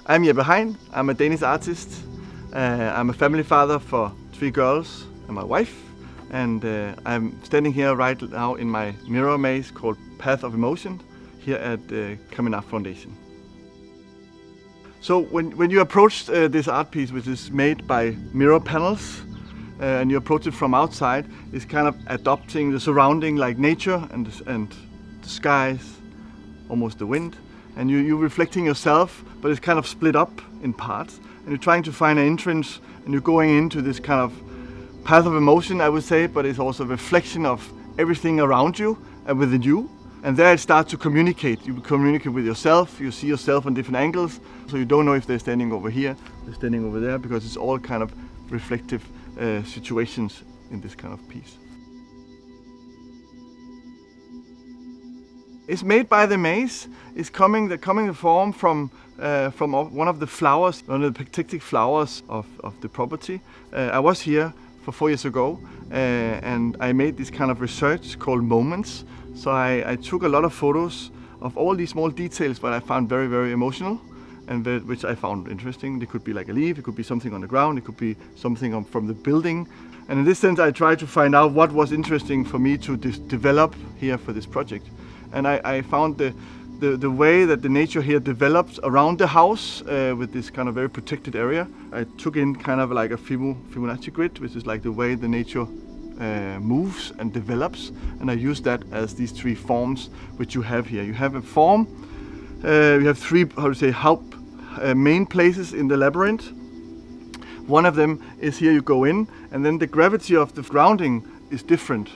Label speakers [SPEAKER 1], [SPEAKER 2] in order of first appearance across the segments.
[SPEAKER 1] I'm Jeppe Hein. I'm a Danish artist. I'm a family father for 3 girls and my wife. And I'm standing here right now in my mirror maze called Path of Emotion here at Carmignac Fondation. So when you approach this art piece, which is made by Mural Panels, and you approach it from outside, it's kind of adopting the surrounding, like nature and the skies, almost the wind. And you're reflecting yourself, but it's kind of split up in parts. And you're trying to find an entrance, and you're going into this kind of path of emotion, I would say, but it's also a reflection of everything around you and within you. And there it starts to communicate. You communicate with yourself, you see yourself on different angles, so you don't know if they're standing over here, they're standing over there, because it's all kind of reflective situations in this kind of piece. It's made by the maze. It's coming the form from one of the flowers, one of the pictic flowers of the property. I was here for 4 years ago, and I made this kind of research called Moments. So I took a lot of photos of all these small details, but I found very, very emotional, and which I found interesting. It could be like a leaf, it could be something on the ground, it could be something from the building. And in this sense, I tried to find out what was interesting for me to develop here for this project. And I found the way that the nature here develops around the house with this kind of very protected area. I took in kind of like a Fibonacci grid, which is like the way the nature moves and develops. And I use that as these 3 forms which you have here. You have a form, you have 3, main places in the labyrinth. One of them is here you go in, and then the gravity of the grounding is different.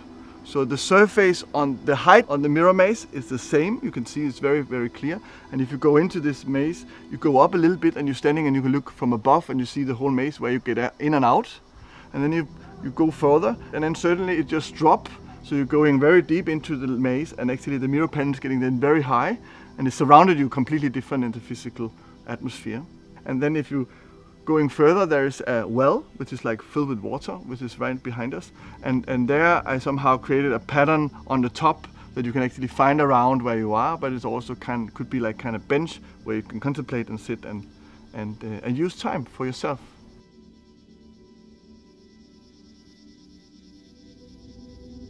[SPEAKER 1] So the surface on the height on the mirror maze is the same. You can see it's very, very clear. And if you go into this maze, you go up a little bit and you're standing and you can look from above and you see the whole maze where you get in and out. And then you go further, and then certainly it just drops. So you're going very deep into the maze, and actually the mirror panel is getting then very high, and it's surrounded you completely different in the physical atmosphere. And then if you going further, there is a well, which is like filled with water, which is right behind us. And there I somehow created a pattern on the top that you can actually find around where you are, but it's also could be like kind of bench where you can contemplate and sit and use time for yourself.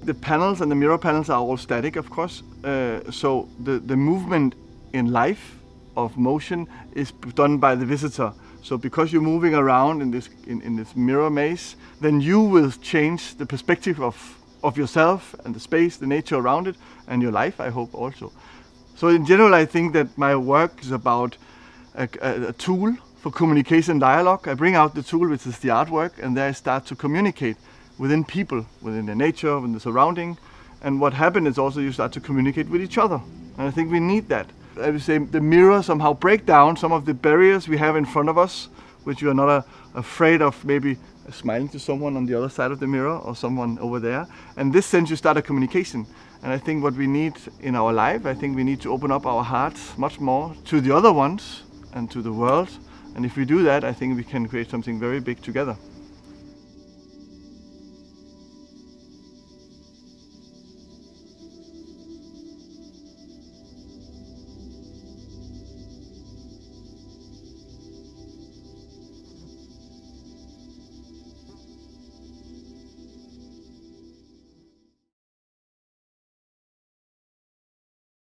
[SPEAKER 1] The panels and the mirror panels are all static, of course. So the movement in life of motion is done by the visitor. So because you're moving around in this mirror maze, then you will change the perspective of yourself and the space, the nature around it, and your life, I hope also. So in general, I think that my work is about a tool for communication and dialogue. I bring out the tool, which is the artwork, and there I start to communicate within people, within the nature, within the surrounding. And what happens is also you start to communicate with each other. And I think we need that. I would say the mirror somehow break down some of the barriers we have in front of us, which you are not afraid of maybe smiling to someone on the other side of the mirror or someone over there. And this sense you start a communication. And I think what we need in our life, I think we need to open up our hearts much more to the other ones and to the world. And if we do that, I think we can create something very big together.